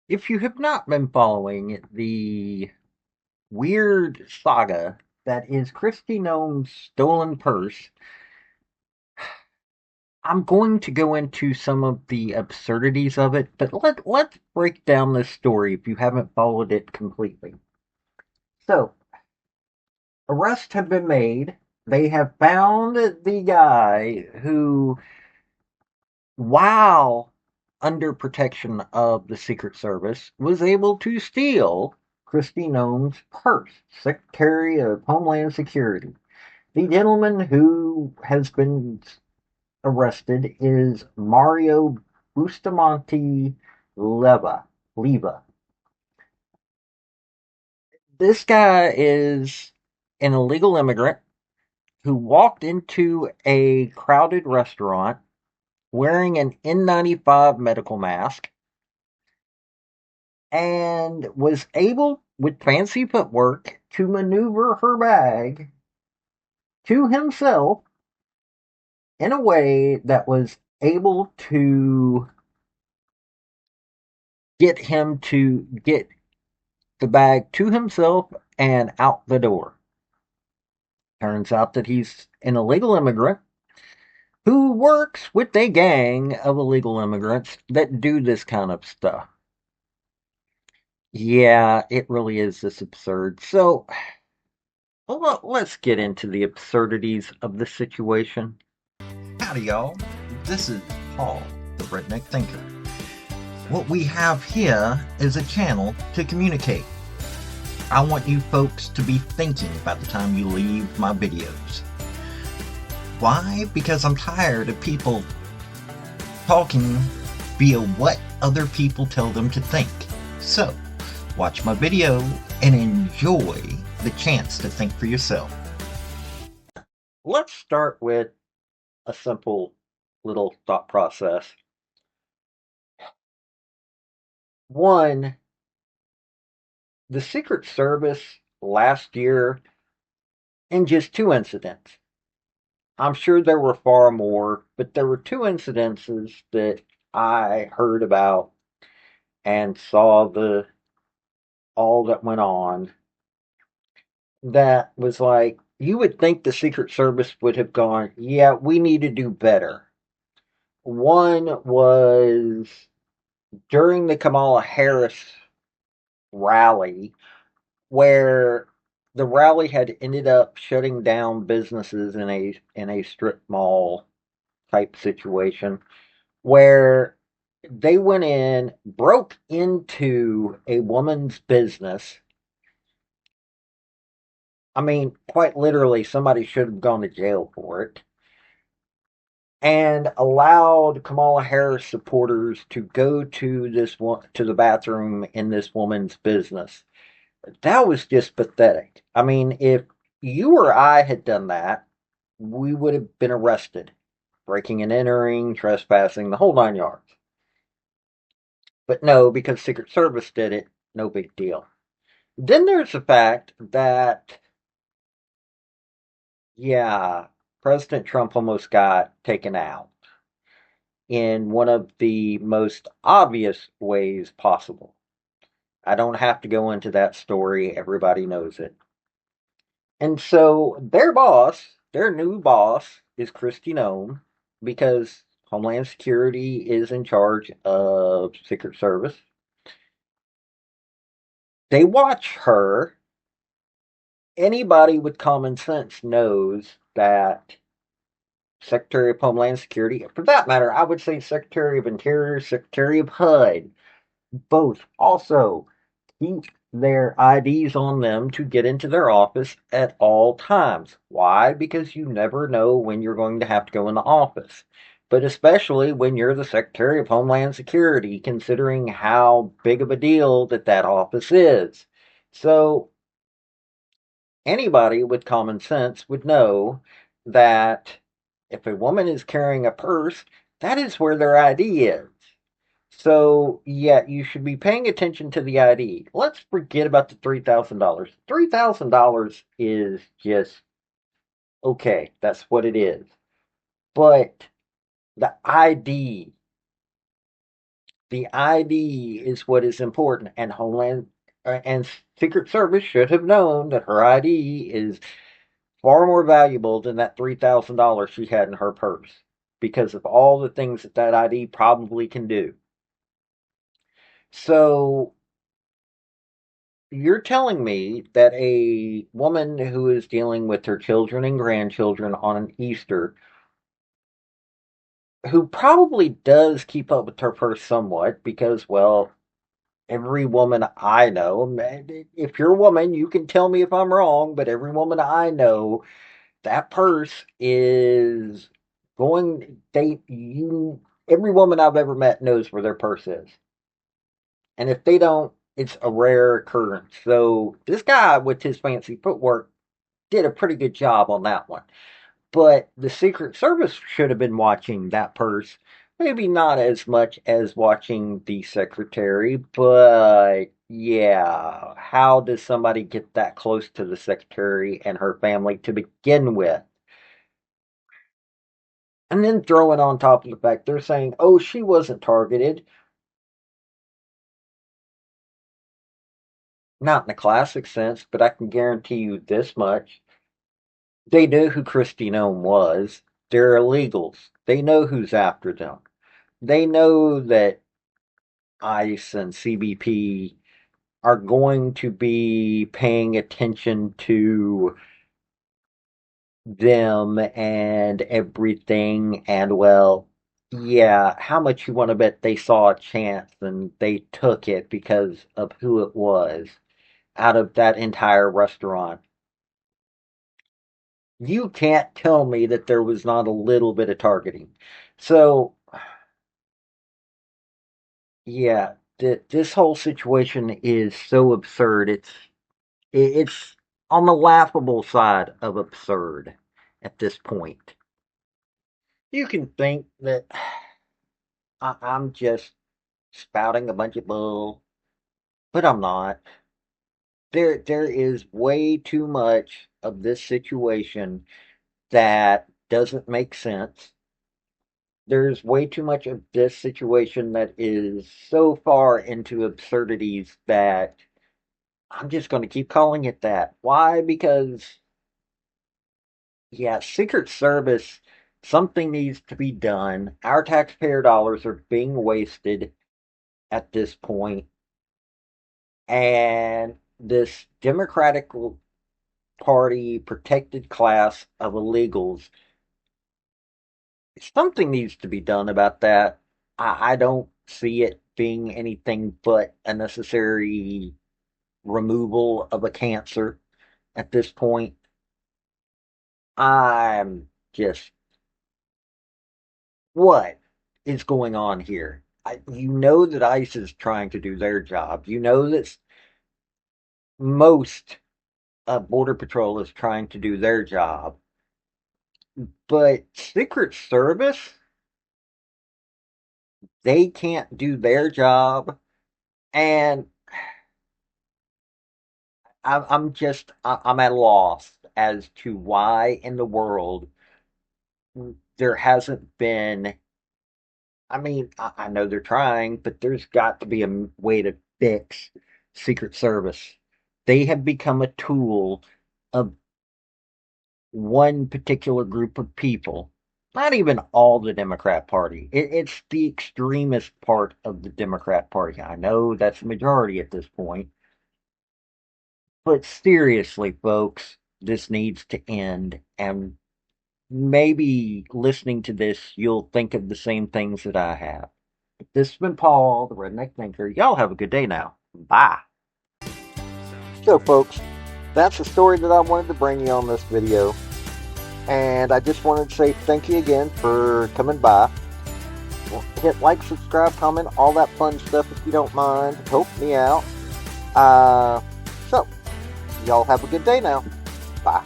If you have not been following the weird saga that is Christy Noem's stolen purse, I'm going to go into some of the absurdities of it, but let's break down this story if you haven't followed it completely. So, arrests have been made. They have found the guy who, while under protection of the Secret Service, was able to steal Christy Noem's purse, Secretary of Homeland Security. The gentleman who has been arrested is Mario Bustamante Leva. This guy is an illegal immigrant who walked into a crowded restaurant wearing an N95 medical mask and was able, with fancy footwork, to maneuver her bag to himself in a way that was able to get him to get the bag to himself and out the door. Turns out that he's an illegal immigrant who works with a gang of illegal immigrants that do this kind of stuff. Yeah, it really is this absurd. So, let's get into the absurdities of the situation. Howdy, y'all. This is Paul, the Redneck Thinker. What we have here is a channel to communicate. I want you folks to be thinking by the time you leave my videos. Why? Because I'm tired of people talking via what other people tell them to think. So, watch my video and enjoy the chance to think for yourself. Let's start with a simple little thought process. One, the Secret Service last year, in just two incidents, I'm sure there were far more, but there were two incidences that I heard about and saw the all that went on that was like you would think the Secret Service would have gone, yeah, we need to do better. One was during the Kamala Harris rally, where the rally had ended up shutting down businesses in a strip mall type situation where they went in, broke into a woman's business. I mean, quite literally, somebody should have gone to jail for it, and allowed Kamala Harris supporters to go to to the bathroom in this woman's business. That was just pathetic. I mean, if you or I had done that, we would have been arrested, breaking and entering, trespassing, the whole nine yards. But no, because Secret Service did it, no big deal. Then there's the fact that, yeah, President Trump almost got taken out in one of the most obvious ways possible. I don't have to go into that story, everybody knows it. And so their new boss, is Kristi Noem, because Homeland Security is in charge of Secret Service. They watch her. Anybody with common sense knows that Secretary of Homeland Security, for that matter, I would say Secretary of Interior, Secretary of HUD, both also keep their IDs on them to get into their office at all times. Why? Because you never know when you're going to have to go in the office. But especially when you're the Secretary of Homeland Security, considering how big of a deal that office is. So anybody with common sense would know that if a woman is carrying a purse, that is where their ID is. So, yeah, you should be paying attention to the ID. Let's forget about the $3,000. $3,000 is just okay, that's what it is. But the ID, The ID is what is important, and Homeland and Secret Service should have known that her ID is far more valuable than that $3,000 she had in her purse because of all the things that that ID probably can do. So you're telling me that a woman who is dealing with her children and grandchildren on an Easter, who probably does keep up with her purse somewhat because, well, every woman I know, if you're a woman, you can tell me if I'm wrong, but every woman I know, that purse is every woman I've ever met knows where their purse is. And if they don't, it's a rare occurrence. So this guy with his fancy footwork did a pretty good job on that one. But the Secret Service should have been watching that purse. Maybe not as much as watching the secretary, but yeah, how does somebody get that close to the secretary and her family to begin with? And then throw it on top of the fact they're saying, oh, she wasn't targeted. Not in the classic sense, but I can guarantee you this much. They knew who Christy Noem was. They're illegals. They know who's after them. They know that ICE and CBP are going to be paying attention to them and everything. And well, yeah, how much you want to bet they saw a chance and they took it because of who it was out of that entire restaurant? You can't tell me that there was not a little bit of targeting. So, yeah, this whole situation is so absurd. It's on the laughable side of absurd at this point. You can think that I'm just spouting a bunch of bull, but I'm not. There is way too much of this situation that doesn't make sense. There's way too much of this situation that is so far into absurdities that I'm just going to keep calling it that. Why? Because, yeah, Secret Service, something needs to be done. Our taxpayer dollars are being wasted at this point, and this Democratic Party protected class of illegals, something needs to be done about that. I don't see it being anything but a necessary removal of a cancer at this point. I'm just, what is going on here? You know that ICE is trying to do their job. You know that most Border Patrol is trying to do their job. But Secret Service, they can't do their job. And I'm at a loss as to why in the world there hasn't been. I mean, I know they're trying, but there's got to be a way to fix Secret Service. They have become a tool of one particular group of people. Not even all the Democrat Party. It's the extremist part of the Democrat Party. I know that's the majority at this point. But seriously, folks, this needs to end. And maybe listening to this, you'll think of the same things that I have. This has been Paul, the Redneck Thinker. Y'all have a good day now. Bye. So, folks, that's the story that I wanted to bring you on this video. And I just wanted to say thank you again for coming by. Hit like, subscribe, comment, all that fun stuff if you don't mind. Help me out. So, y'all have a good day now. Bye.